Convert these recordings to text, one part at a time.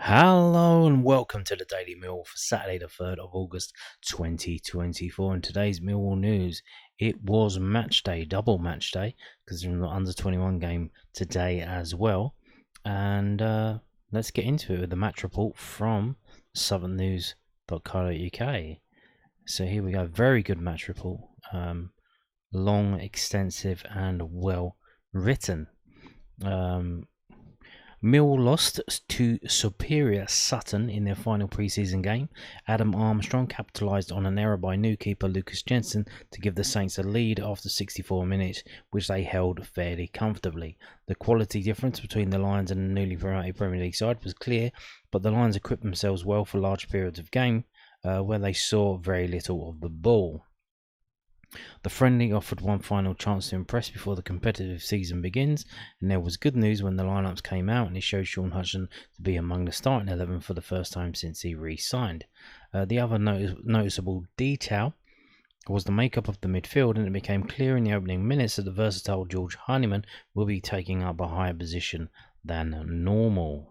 Hello and welcome to the Daily Millwall for Saturday the 3rd of August 2024. In today's Millwall news, it was match day, double match day, because there's an under 21 game today as well. And let's get into it with the match report from southernnews.co.uk. So here we go, very good match report, long, extensive and well written. Mill lost to superior Sutton in their final pre-season game. Adam Armstrong capitalised on an error by new keeper Lucas Jensen to give the Saints a lead after 64 minutes, which they held fairly comfortably. The quality difference between the Lions and the newly promoted Premier League side was clear, but the Lions equipped themselves well for large periods of game where they saw very little of the ball. The friendly offered one final chance to impress before the competitive season begins, and there was good news when the lineups came out and it showed Sean Hudson to be among the starting 11 for the first time since he re-signed. The other noticeable detail was the makeup of the midfield, and it became clear in the opening minutes that the versatile George Honeyman will be taking up a higher position than normal.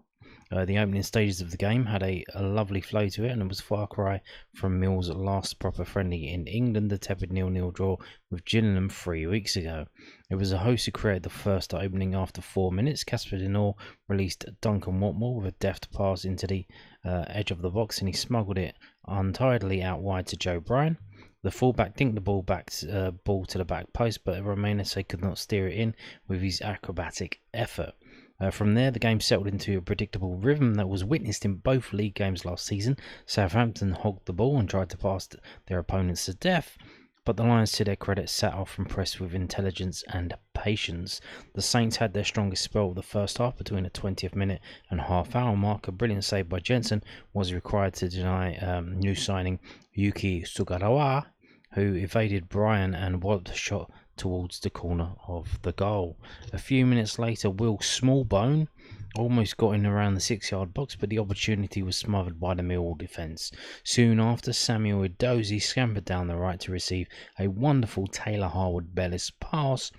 The opening stages of the game had a lovely flow to it, and it was a far cry from Mill's last proper friendly in England, the tepid 0-0 draw with Gillingham 3 weeks ago. It was the host who created the first opening after 4 minutes. Casper Denor released Duncan Watmore with a deft pass into the edge of the box, and he smuggled it untidily out wide to Joe Bryan. The fullback dinked the ball to the back post, but Romagnese could not steer it in with his acrobatic effort. From there, the game settled into a predictable rhythm that was witnessed in both league games last season. Southampton hogged the ball and tried to pass their opponents to death, but the Lions, to their credit, sat off and pressed with intelligence and patience. The Saints had their strongest spell of the first half between the 20th minute and half-hour mark. A brilliant save by Jensen was required to deny new signing Yuki Sugarawa, who evaded Bryan and walloped a shot towards the corner of the goal. A few minutes later, Will Smallbone almost got in around the 6-yard box, but the opportunity was smothered by the Millwall defence. Soon after, Samuel Edozie scampered down the right to receive a wonderful Taylor Harwood-Bellis pass,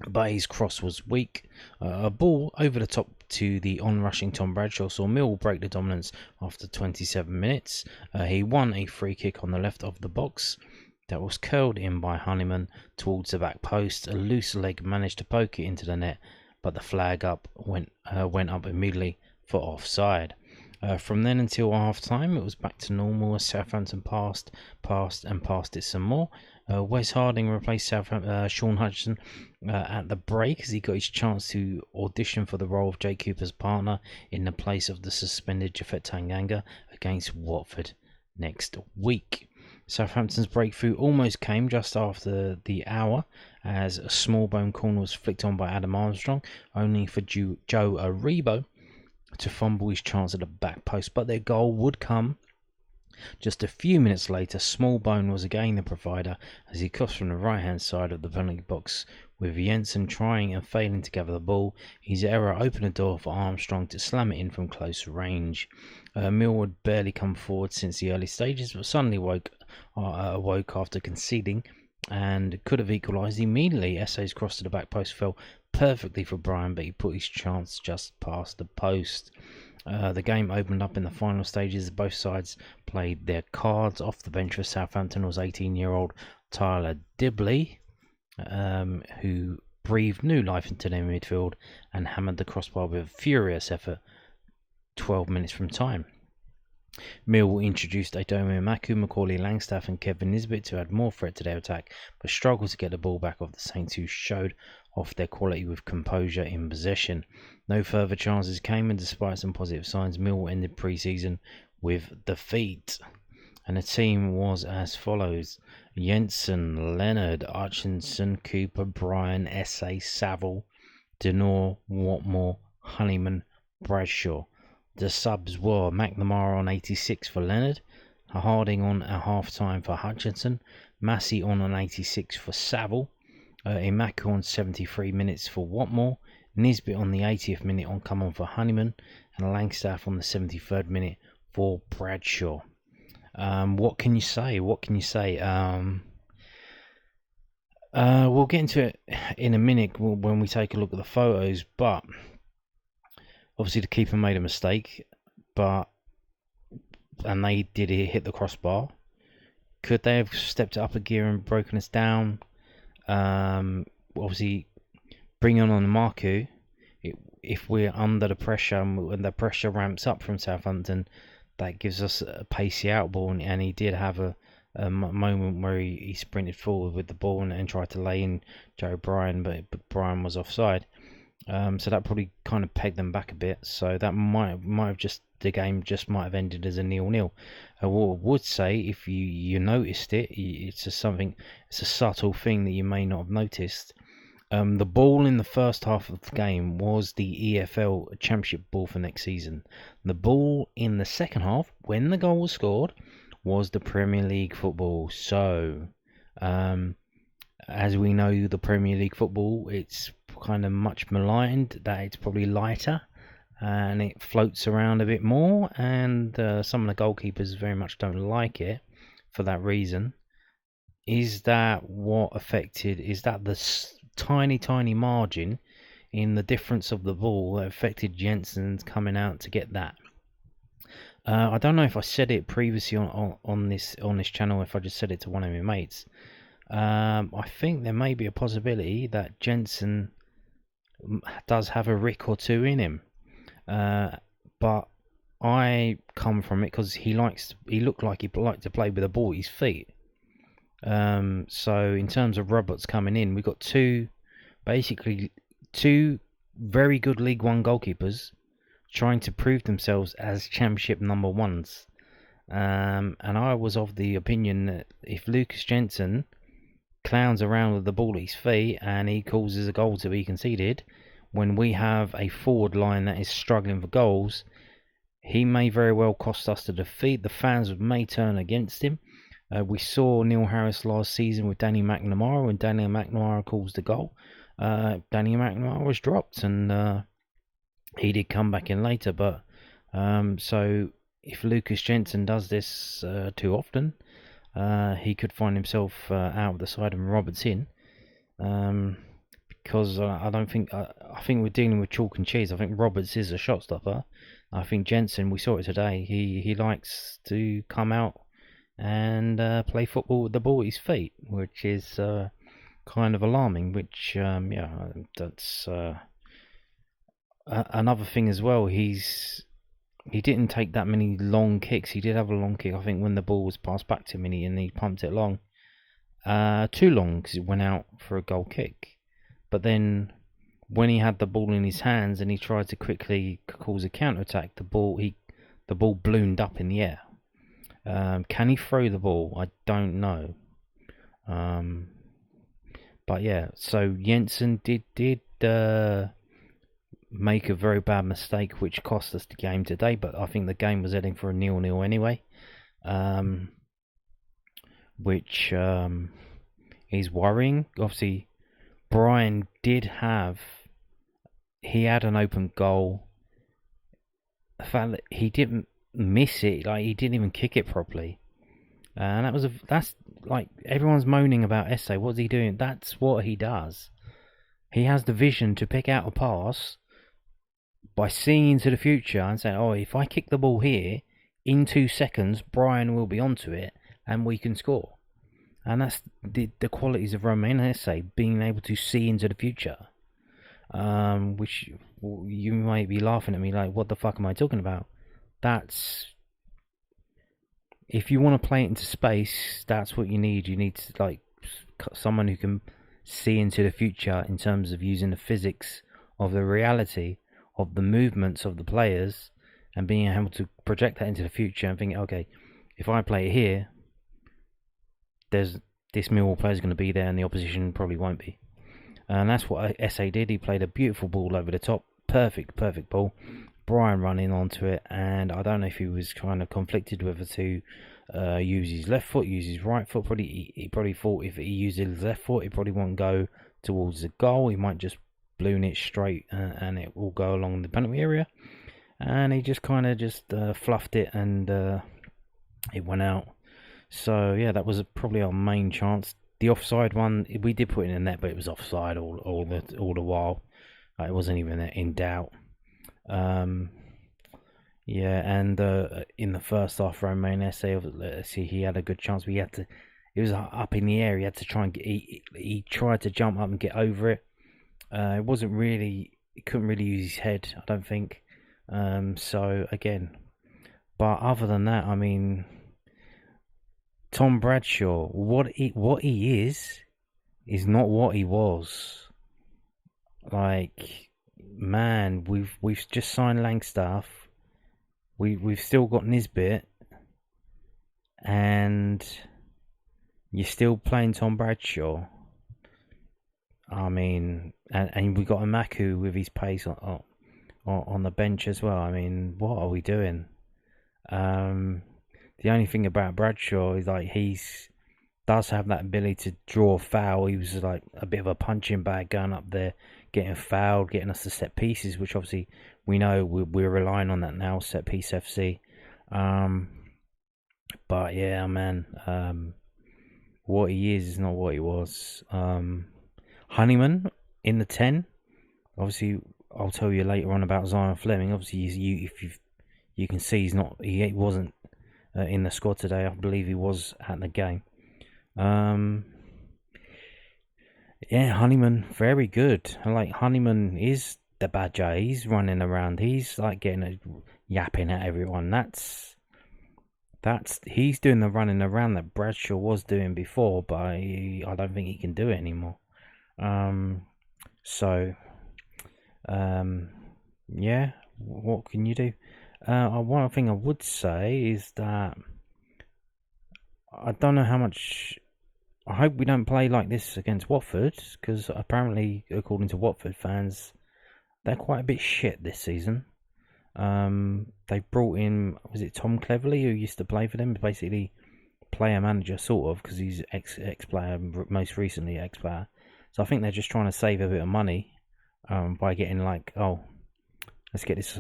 but his cross was weak. A ball over the top to the on-rushing Tom Bradshaw saw Millwall break the dominance after 27 minutes. He won a free kick on the left of the box that was curled in by Honeyman towards the back post. A loose leg managed to poke it into the net, but the flag went up immediately for offside. From then until half-time, it was back to normal as Southampton passed it some more. Wes Harding replaced Sean Hudson at the break as he got his chance to audition for the role of Jake Cooper's partner in the place of the suspended Japhet Tanganga against Watford next week. Southampton's breakthrough almost came just after the hour as a Smallbone corner was flicked on by Adam Armstrong, only for Joe Aribo to fumble his chance at the back post, but their goal would come just a few minutes later. Smallbone was again the provider as he crossed from the right hand side of the penalty box, with Jensen trying and failing to gather the ball. His error opened the door for Armstrong to slam it in from close range. Mill had barely come forward since the early stages, but suddenly awoke after conceding and could have equalised immediately. Essay's cross to the back post fell perfectly for Bryan, but he put his chance just past the post. The game opened up in the final stages. Both sides played their cards. Off the bench for Southampton was 18-year-old Tyler Dibley, who breathed new life into their midfield and hammered the crossbar with a furious effort 12 minutes from time. Millwall introduced Adomo Maku, Macaulay Langstaff and Kevin Nisbet to add more threat to their attack, but struggled to get the ball back off the Saints, who showed off their quality with composure in possession. No further chances came, and despite some positive signs, Millwall ended pre-season with defeat. And the team was as follows: Jensen, Leonard, Hutchinson, Cooper, Bryan, Essay, Saville, Denor, Watmore, Honeyman, Bradshaw. The subs were McNamara on 86 for Leonard, Harding on a half-time for Hutchinson, Massey on an 86 for Saville, Imaku on 73 minutes for Watmore, Nisbet on the 80th minute on come on for Honeyman, and Langstaff on the 73rd minute for Bradshaw. What can you say? We'll get into it in a minute when we take a look at the photos, but obviously the keeper made a mistake. and they did hit the crossbar. Could they have stepped it up a gear and broken us down? Obviously, bringing on Marku, if we're under the pressure and when the pressure ramps up from Southampton, that gives us a pacey out ball, and he did have a moment where he sprinted forward with the ball and tried to lay in Joe Bryan, but Bryan was offside. So that probably kind of pegged them back a bit. So that might have just, the game just might have ended as a 0-0. What I would say, if you noticed it, it's a subtle thing that you may not have noticed. The ball in the first half of the game was the EFL Championship ball for next season. The ball in the second half, when the goal was scored, was the Premier League football. So, as we know, the Premier League football, it's kind of much maligned that it's probably lighter and it floats around a bit more, and some of the goalkeepers very much don't like it for that reason. Is that what affected? Is that the tiny margin in the difference of the ball that affected Jensen's coming out to get that? I don't know if I said it previously on this channel, if I just said it to one of my mates. I think there may be a possibility that Jensen does have a rick or two in him, but I come from it because he looked like he liked to play with the ball at his feet. So in terms of Roberts coming in, we've got two very good League One goalkeepers trying to prove themselves as Championship number ones. And I was of the opinion that if Lucas Jensen clowns around with the ball at his feet and he causes a goal to be conceded, when we have a forward line that is struggling for goals, he may very well cost us the defeat. The fans may turn against him. We saw Neil Harris last season with Danny McNamara. When Danny McNamara caused the goal, Danny McNamara was dropped, and he did come back in later. But so if Lucas Jensen does this too often, he could find himself out of the side and Roberts in. Because I think we're dealing with chalk and cheese. I think Roberts is a shot stopper. I think Jensen, we saw it today, he likes to come out and play football with the ball at his feet, which is kind of alarming. Which that's another thing as well. He didn't take that many long kicks. He did have a long kick, I think, when the ball was passed back to him, and he pumped it long, too long, because it went out for a goal kick. But then when he had the ball in his hands and he tried to quickly cause a counter attack, the ball ballooned up in the air. Can he throw the ball? I don't know. But yeah, so Jensen did make a very bad mistake, which cost us the game today. But I think the game was heading for a 0-0 anyway, which is worrying. Obviously, Bryan he had an open goal. The fact that he didn't miss it, like he didn't even kick it properly, and that's like everyone's moaning about Esse. What's he doing? That's what he does. He has the vision to pick out a pass by seeing into the future and saying, "Oh, if I kick the ball here, in 2 seconds, Bryan will be onto it, and we can score." And that's the qualities of Romain Esse, being able to see into the future. Which you might be laughing at me like, what the fuck am I talking about? That's, if you want to play it into space, that's what you need. You need to, like, someone who can see into the future in terms of using the physics of the reality of the movements of the players and being able to project that into the future and thinking, okay, if I play it here, this Millwall player is going to be there and the opposition probably won't be. And that's what Esse did. He played a beautiful ball over the top. Perfect ball. Bryan running onto it, and I don't know if he was kind of conflicted whether to use his left foot, use his right foot. He probably thought if he used his left foot, it probably won't go towards the goal. He might just balloon it straight and it will go along the penalty area. And he just kind of fluffed it, and it went out. So yeah, that was probably our main chance. The offside one, we did put it in the net, but it was offside all the while. It wasn't even in doubt. Yeah, and in the first half, Romain Esse, see, he had a good chance, but he had to. It was up in the air. He had to try and get. He tried to jump up and get over it. It wasn't really. He couldn't really use his head, I don't think. So again, but other than that, I mean, Tom Bradshaw, what he is not what he was. Like, man, we've just signed Langstaff. We've still got Nisbet, and you're still playing Tom Bradshaw. I mean, and we got a Maku with his pace on the bench as well. I mean, what are we doing? The only thing about Bradshaw is like does have that ability to draw a foul. He was like a bit of a punching bag going up there, getting fouled, getting us to set pieces, which obviously we know we're relying on that now, set piece FC. But yeah, man, what he is not what he was. Honeyman in the 10. Obviously, I'll tell you later on about Zion Fleming. Obviously, you can see he wasn't in the squad today. I believe he was at the game. Yeah, Honeyman, very good. Like, Honeyman is the badger. He's running around. He's like yapping at everyone. He's doing the running around that Bradshaw was doing before, but I don't think he can do it anymore. So, yeah, what can you do? One thing I would say is that I don't know how much. I hope we don't play like this against Watford, because apparently, according to Watford fans, they're quite a bit shit this season. They brought in, was it Tom Cleverley, who used to play for them, basically player manager sort of, because he's ex-player, most recently ex-player. So I think they're just trying to save a bit of money by getting like, let's get this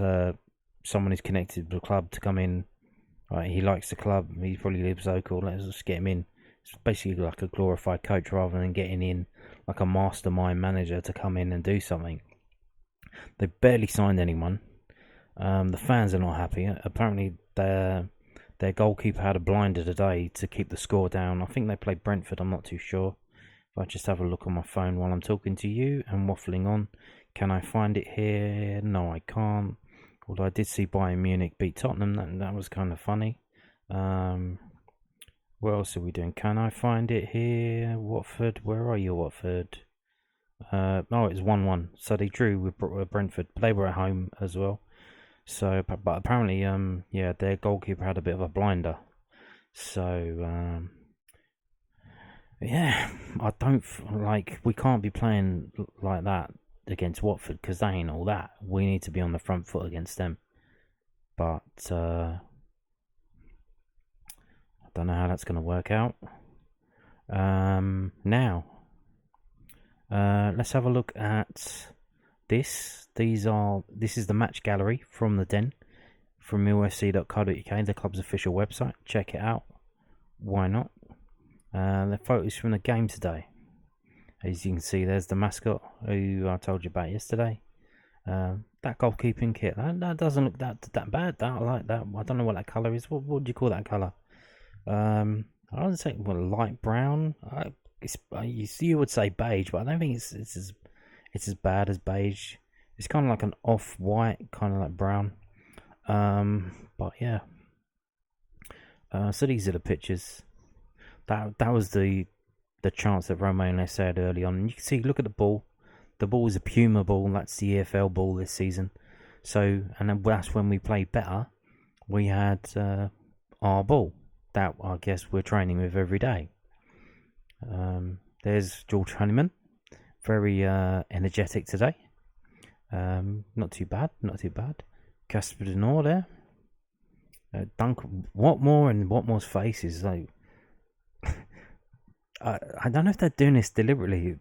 someone who's connected to the club to come in. Right, he likes the club. He probably lives local. Let's just get him in. It's basically like a glorified coach rather than getting in like a mastermind manager to come in and do something. They barely signed anyone. The fans are not happy. Apparently, their goalkeeper had a blinder today to keep the score down. I think they played Brentford. I'm not too sure. If I just have a look on my phone while I'm talking to you and waffling on, can I find it here? No, I can't. Although I did see Bayern Munich beat Tottenham. That was kind of funny. What else are we doing? Can I find it here? Watford. Where are you, Watford? It's 1-1. So they drew with Brentford. They were at home as well. So, but apparently, yeah, their goalkeeper had a bit of a blinder. So, yeah, I don't like. We can't be playing like that against Watford because they ain't all that. We need to be on the front foot against them. But I don't know how that's going to work out. Now, let's have a look at this. This is the match gallery from the Den, from millfc.co.uk, the club's official website. Check it out. Why not? The photos from the game today. As you can see, there's the mascot who I told you about yesterday. That goalkeeping kit, that doesn't look that bad. I like that. I don't know what that colour is. What would you call that colour? I would say light brown. You would say beige, but I don't think it's as bad as beige. It's kind of like an off-white, kind of like brown. But yeah. So these are the pictures. That was the chance that Romain said early on. And you can see, look at the ball. The ball is a Puma ball. That's the EFL ball this season. So, and then that's when we played better. We had our ball that I guess we're training with every day. There's George Honeyman, very energetic today. Not too bad. Casper De Noor there. Watmore, and Watmore's face is like. I don't know if they're doing this deliberately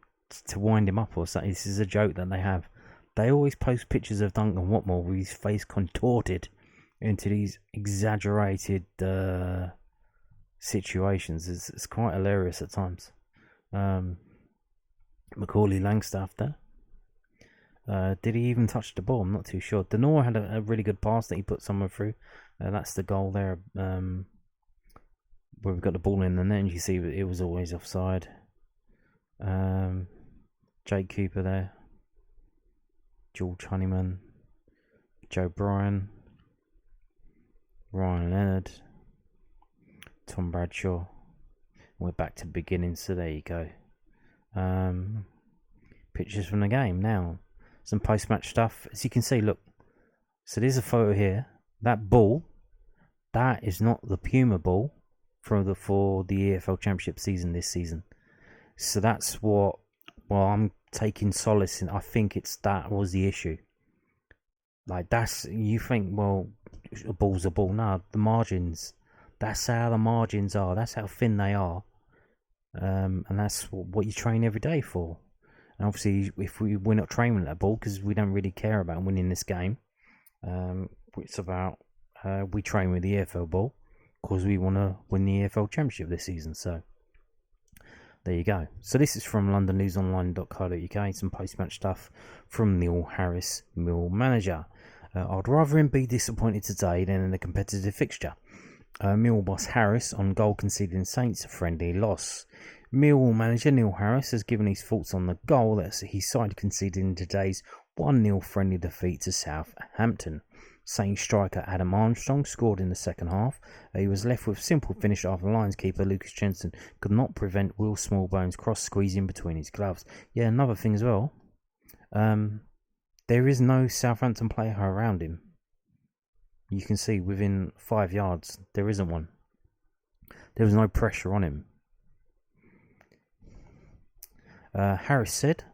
to wind him up or something. This is a joke that they have. They always post pictures of Duncan Watmore with his face contorted into these exaggerated situations. It's quite hilarious at times. Macaulay Langstaff there. Did he even touch the ball? I'm not too sure. Denor had a really good pass that he put someone through. That's the goal there, where we got the ball in the net. And you see it was always offside. Jake Cooper there, George Honeyman, Joe Bryan, Ryan Leonard, Tom Bradshaw. We're back to beginnings, so there you go. Pictures from the game now. Some post-match stuff. As you can see, look. So there's a photo here. That ball, that is not the Puma ball for the EFL Championship season this season. So that's what, well, I'm taking solace in. I think that was the issue. Like, you think, well, a ball's a ball. No, the margins. That's how the margins are. That's how thin they are. And that's what you train every day for. And obviously, if we're not training with that ball because we don't really care about winning this game. It's about we train with the EFL ball because we want to win the EFL Championship this season. So there you go. So this is from londonnewsonline.co.uk. Some post-match stuff from Neil Harris, Mill manager. I'd rather him be disappointed today than in a competitive fixture. Mill boss Harris on goal conceding Saints a friendly loss. Millwall manager Neil Harris has given his thoughts on the goal that his side conceded in today's 1-0 friendly defeat to Southampton. Saints striker Adam Armstrong scored in the second half. He was left with simple finish after Lions keeper Lucas Jensen could not prevent Will Smallbone's cross squeezing between his gloves. Yeah, another thing as well. There is no Southampton player around him. You can see within 5 yards, there isn't one. There was no pressure on him. Harris said,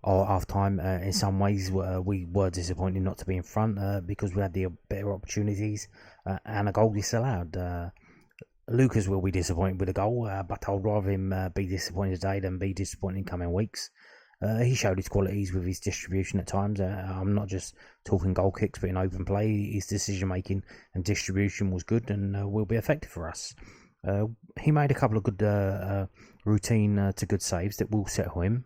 half time, in some ways we were disappointed not to be in front because we had the better opportunities and a goal disallowed. Lucas will be disappointed with a goal, but I'd rather him be disappointed today than be disappointed in coming weeks. He showed his qualities with his distribution at times. I'm not just talking goal kicks, but in open play, his decision making and distribution was good and will be effective for us. He made a couple of good routine to good saves that will settle him.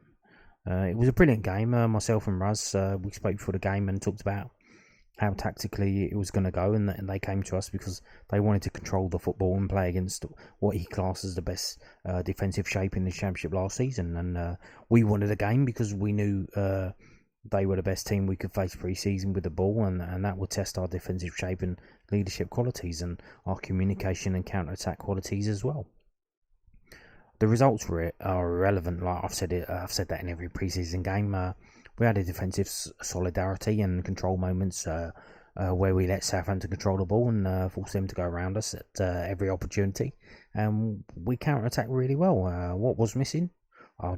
It was a brilliant game. Myself and Raz, we spoke before the game and talked about how tactically it was going to go, and they came to us because they wanted to control the football and play against what he classes the best defensive shape in the Championship last season. And we wanted a game because we knew they were the best team we could face pre-season with the ball, and that would test our defensive shape and leadership qualities and our communication and counter-attack qualities as well. The results are irrelevant. Like I've said that in every pre-season game. We had a defensive solidarity and control moments where we let Southampton control the ball and force them to go around us at every opportunity. And we counter-attacked really well. What was missing?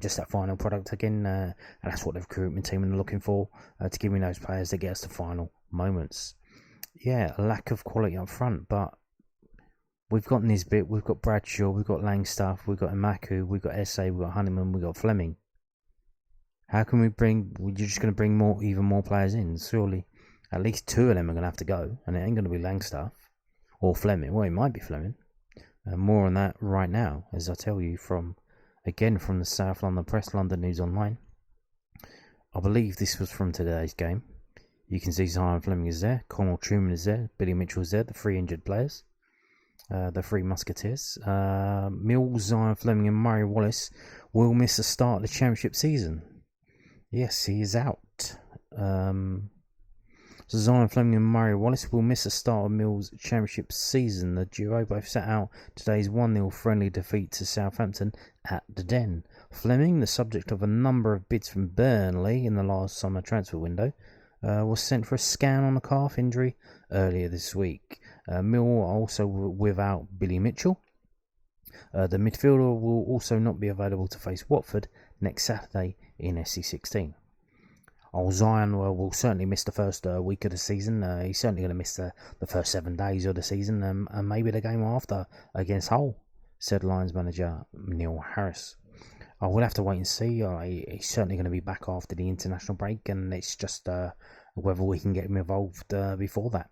Just that final product again. And that's what the recruitment team are looking for, to give me those players that get us the final moments. Yeah, a lack of quality up front, but we've got Nisbet, we've got Bradshaw, we've got Langstaff, we've got Imaku, we've got Essay, we've got Honeyman, we've got Fleming. How can we you're just going to bring even more players in? Surely at least two of them are going to have to go, and it ain't going to be Langstaff or Fleming. Well, it might be Fleming. More on that right now, as I tell you from the South London Press, London News Online. I believe this was from today's game. You can see Zion Fleming is there, Connell Truman is there, Billy Mitchell is there, the three injured players. The three Musketeers. Mills, Zion Fleming and Murray Wallace will miss the start of the Championship season. Yes, he is out. So Zion Fleming and Murray Wallace will miss the start of Mills' Championship season. The duo both set out today's 1-0 friendly defeat to Southampton at the Den. Fleming, the subject of a number of bids from Burnley in the last summer transfer window, was sent for a scan on a calf injury earlier this week. Millwall are also without Billy Mitchell. The midfielder will also not be available to face Watford next Saturday in SC16. Zion will certainly miss the first week of the season. He's certainly going to miss the first 7 days of the season and maybe the game after against Hull, said Lions manager Neil Harris. I will have to wait and see. He's certainly going to be back after the international break, and it's just whether we can get him involved before that.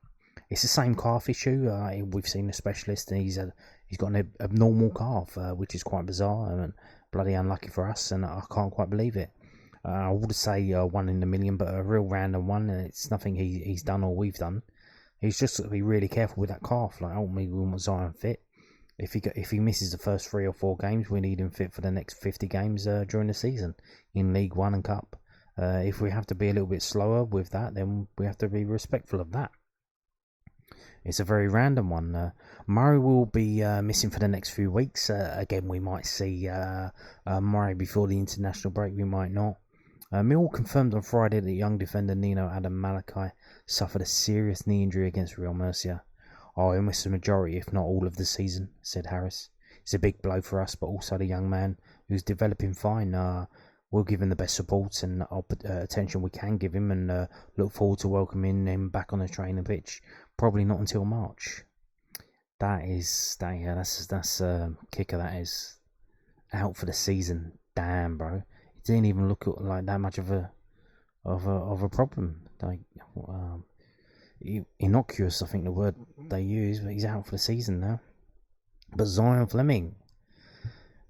It's the same calf issue. We've seen a specialist, and he's got an abnormal calf, which is quite bizarre and bloody unlucky for us, and I can't quite believe it. I would say 1 in a million, but a real random one, and it's nothing he's done or we've done. He's just got to be really careful with that calf. Like, ultimately, we want Zion fit. If he misses the first 3 or 4 games, we need him fit for the next 50 games during the season in League One and Cup. If we have to be a little bit slower with that, then we have to be respectful of that. It's a very random one. Murray will be missing for the next few weeks. Again, we might see Murray before the international break. We might not. Millwall confirmed on Friday that young defender Nino Adam Malachi suffered a serious knee injury against Real Murcia. He'll miss the majority, if not all, of the season, said Harris. It's a big blow for us, but also the young man who's developing fine. We'll give him the best support and attention we can give him, and look forward to welcoming him back on the training pitch. Probably not until March. That's kicker. That is out for the season. Damn, bro. It didn't even look like that much of a problem. Like, innocuous, I think the word they use, but he's out for the season now. But Zion Fleming,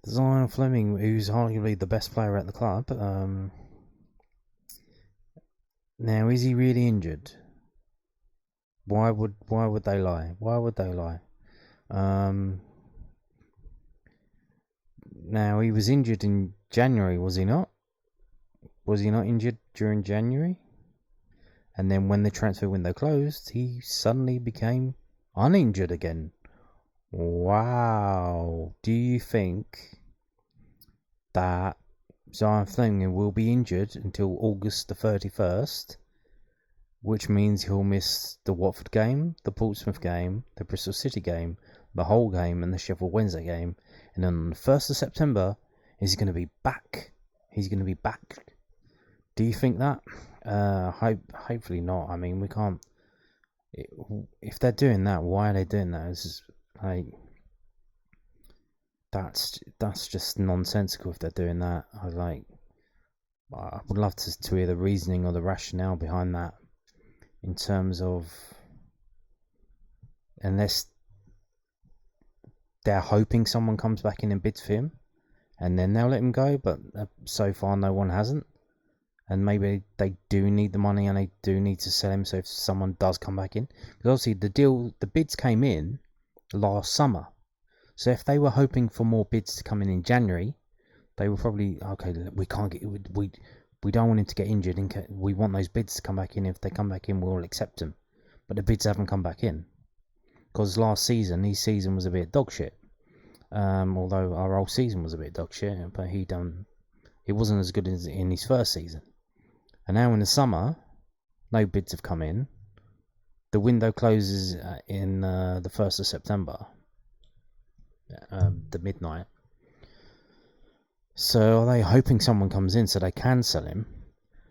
who's arguably the best player at the club, now is he really injured? Why would they lie? Now he was injured in January, was he not? Was he not injured during January? And then when the transfer window closed, he suddenly became uninjured again. Wow. Do you think that Zion Fleming will be injured until August the 31st? Which means he'll miss the Watford game, the Portsmouth game, the Bristol City game, the Hull game, and the Sheffield Wednesday game. And then on the 1st of September, he's going to be back. Do you think that? Hopefully not. I mean, we can't. If they're doing that, why are they doing that? It's just, like, that's just nonsensical. If they're doing that, I would love to hear the reasoning or the rationale behind that. In terms of, unless they're hoping someone comes back in and bids for him, and then they'll let him go. But so far, no one hasn't. And maybe they do need the money and they do need to sell him. So if someone does come back in, because obviously the bids came in last summer. So if they were hoping for more bids to come in January, they were probably, okay, we can't get, we don't want him to get injured. We want those bids to come back in. If they come back in, we'll accept them. But the bids haven't come back in, because his season was a bit dog shit. Although our whole season was a bit dog shit, but he wasn't as good as in his first season. And now in the summer, no bids have come in. The window closes in the 1st of September, the midnight. So are they hoping someone comes in so they can sell him?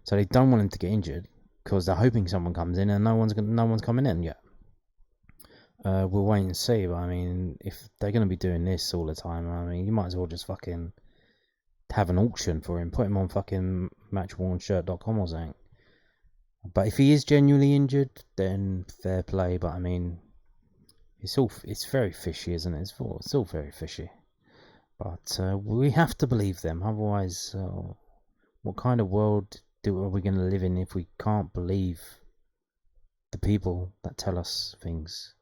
So they don't want him to get injured because they're hoping someone comes in, and no one's coming in yet. We'll wait and see. But I mean, if they're going to be doing this all the time, I mean, you might as well just fucking have an auction for him, put him on fucking matchwornshirt.com or something. But if he is genuinely injured, then fair play. But I mean, it's very fishy, isn't it? It's all very fishy. But we have to believe them. Otherwise, what kind of world are we going to live in if we can't believe the people that tell us things?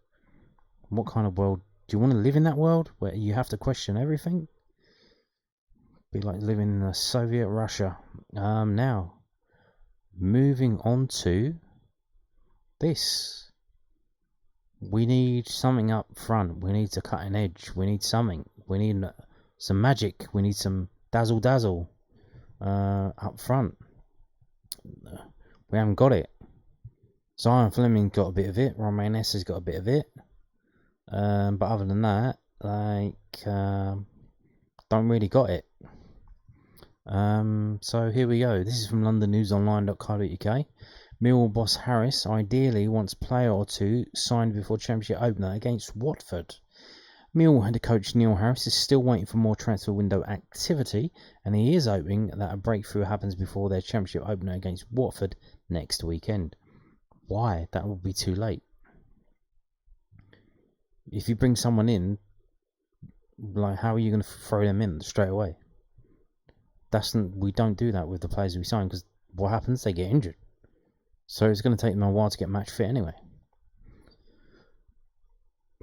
What kind of world do you want to live in? That world where you have to question everything? Be like living in the Soviet Russia. Now, moving on to this. We need something up front. We need a cutting edge. We need something. We need some magic. We need some dazzle up front. We haven't got it. Zion Fleming got a bit of it. Romain S has got a bit of it. But other than that, don't really got it. So here we go. This is from londonnewsonline.co.uk. Millwall boss Harris ideally wants player or two signed before Championship opener against Watford. Millwall head coach Neil Harris is still waiting for more transfer window activity, and he is hoping that a breakthrough happens before their Championship opener against Watford next weekend. Why? That will be too late. If you bring someone in, like, how are you going to throw them in straight away? We don't do that with the players we sign, because what happens? They get injured. So it's going to take them a while to get match fit anyway.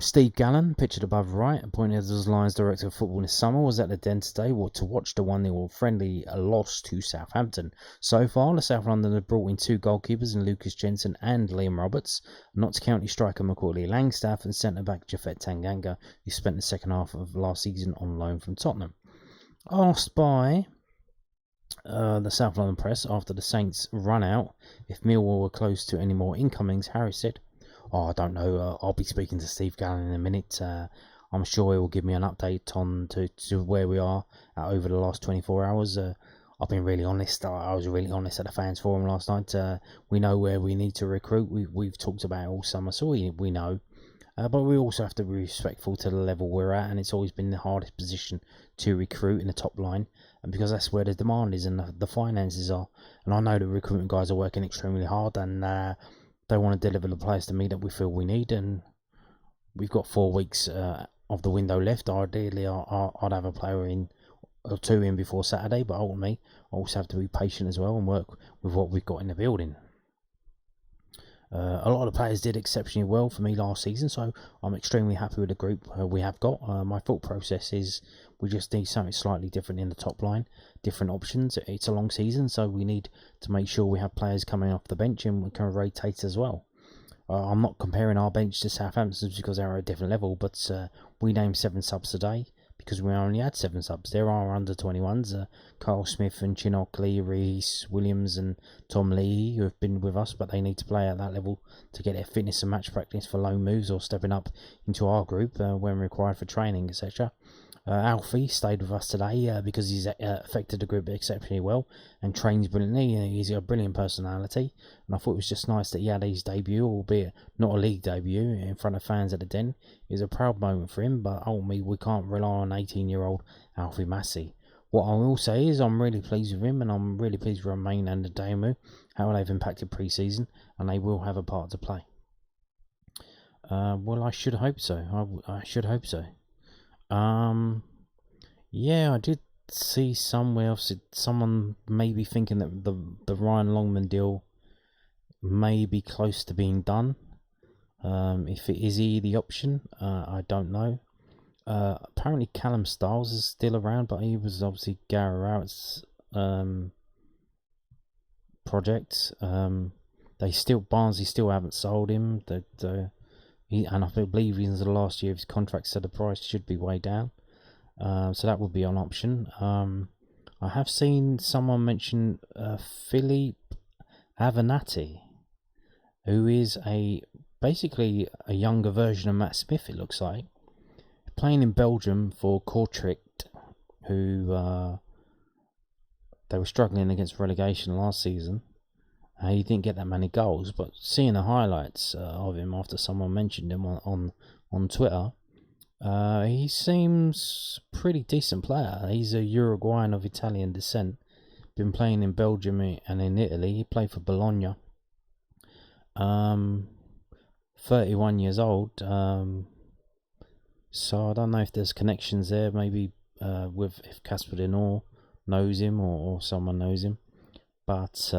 Steve Gallen, pictured above right, appointed as Lions Director of Football this summer, was at the Den today to watch the 1-0 friendly loss to Southampton. So far, the South London have brought in 2 goalkeepers in Lucas Jensen and Liam Roberts, Notts County striker Macaulay Langstaff and centre-back Japhet Tanganga, who spent the second half of last season on loan from Tottenham. Asked by the South London press after the Saints run out if Millwall were close to any more incomings, Harris said, I don't know. I'll be speaking to Steve Gallen in a minute. I'm sure he will give me an update on to where we are over the last 24 hours. I've been really honest. I was really honest at the fans forum last night. We know where we need to recruit. We've talked about it all summer, so we know. But we also have to be respectful to the level we're at, and it's always been the hardest position to recruit in the top line, and because that's where the demand is and the finances are. And I know the recruitment guys are working extremely hard, and they want to deliver the players to me that we feel we need, and we've got 4 weeks of the window left. Ideally, I'd have a player in or 2 in before Saturday, but ultimately, I also have to be patient as well and work with what we've got in the building. A lot of the players did exceptionally well for me last season, so I'm extremely happy with the group we have got. My thought process is we just need something slightly different in the top line, different options. It's a long season, so we need to make sure we have players coming off the bench and we can rotate as well. I'm not comparing our bench to Southampton's because they're at a different level, but we named 7 subs today because we only had 7 subs. There are under 21s, Carl Smith and Chinook Lee, Reese Williams and Tom Lee, who have been with us, but they need to play at that level to get their fitness and match practice for loan moves or stepping up into our group when required for training, etc. Alfie stayed with us today because he's affected the group exceptionally well and trains brilliantly. He's got a brilliant personality, and I thought it was just nice that he had his debut, albeit not a league debut, in front of fans at the Den. It was a proud moment for him, but ultimately we can't rely on 18-year-old Alfie Massey. What I will say is I'm really pleased with him, and I'm really pleased with Romain and Damu, how they've impacted pre-season, and they will have a part to play. Well, I should hope so. I should hope so. Yeah, I did see somewhere else someone may be thinking that the Ryan Longman deal may be close to being done. If it is the option, I don't know. Apparently Callum Stiles is still around, but he was obviously Gary Rowett's project. Barnsley still haven't sold him. And I believe he's the last year of his contract, so the price should be way down. So that would be an option. I have seen someone mention Philippe Avenatti, who is basically a younger version of Matt Smith, it looks like, playing in Belgium for Kortrijk, who they were struggling against relegation last season. He didn't get that many goals, but seeing the highlights of him after someone mentioned him on Twitter, he seems a pretty decent player. He's a Uruguayan of Italian descent, been playing in Belgium and in Italy. He played for Bologna. 31 years old, so I don't know if there's connections there, maybe if Casper De Nor knows him or someone knows him, but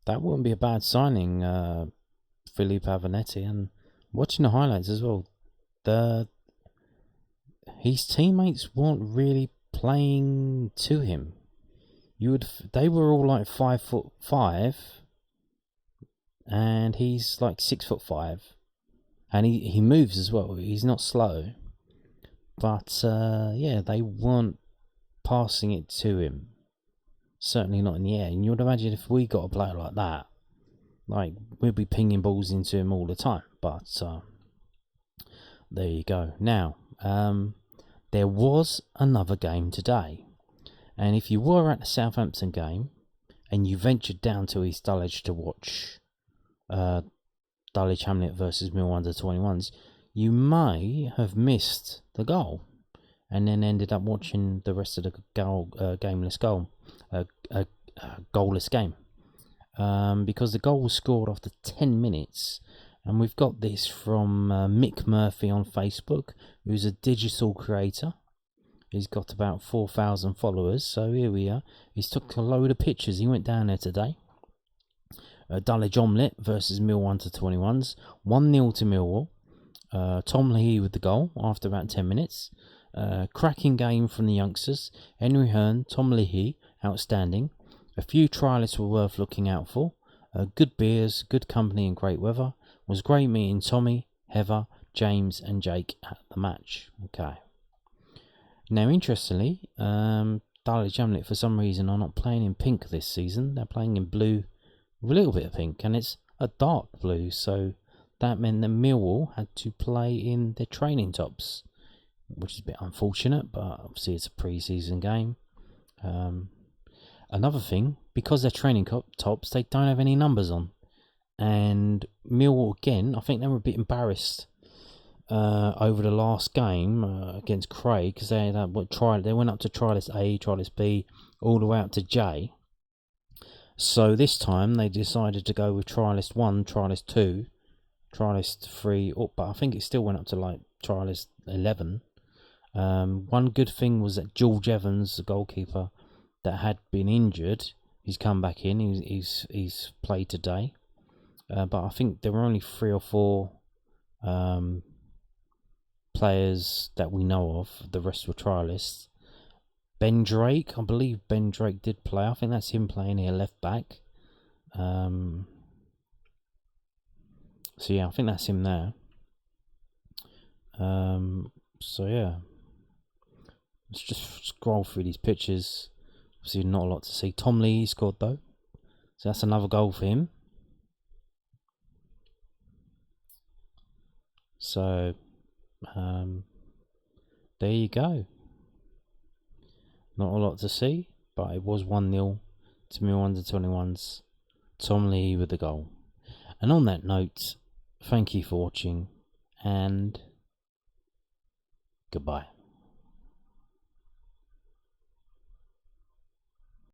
that wouldn't be a bad signing, Philippe Avenetti. And watching the highlights as well, his teammates weren't really playing to him. They were all like 5'5", and he's like 6'5", and he moves as well. He's not slow, but yeah, they weren't passing it to him. Certainly not in the air. And you'd imagine if we got a player like that, like, we'd be pinging balls into him all the time. But there you go. Now, there was another game today, and if you were at the Southampton game and you ventured down to East Dulwich to watch Dulwich Hamlet versus Millwall under-21s, you may have missed the goal and then ended up watching the rest of the goalless game, because the goal was scored after 10 minutes, and we've got this from Mick Murphy on Facebook, who's a digital creator, He's got about 4,000 followers, so here we are. He's took a load of pictures. He went down there today. Dulwich Hamlet versus Millwall U21s. 1-0 to Millwall. Tom Leahy with the goal after about 10 minutes. Cracking game from the youngsters. Henry Hearn, Tom Leahy, outstanding. A few trialists were worth looking out for. Good beers, good company and great weather. Was great meeting Tommy, Heather, James and Jake at the match. Okay. Now, interestingly, Dulwich Hamlet for some reason are not playing in pink this season. They're playing in blue with a little bit of pink, and it's a dark blue, so that meant that Millwall had to play in their training tops, which is a bit unfortunate, but obviously it's a pre-season game. Another thing, because they're training tops, they don't have any numbers on. And Millwall, again, I think they were a bit embarrassed over the last game against Craig, because they went up to trialist A, trialist B, all the way up to J. So this time they decided to go with trialist 1, trialist 2, trialist 3, but I think it still went up to like trialist 11. One good thing was that George Evans, the goalkeeper that had been injured, he's come back in. He's played today, but I think there were only 3 or 4 players that we know of. The rest were trialists. Ben Drake, I believe Ben Drake did play. I think that's him playing here, left back. So yeah, I think that's him there. So yeah, let's just scroll through these pictures. Obviously not a lot to see. Tom Lee scored though, so that's another goal for him. So there you go. Not a lot to see, but it was 1-0 to Millwall U21s. Tom Lee with the goal. And on that note, thank you for watching, and goodbye.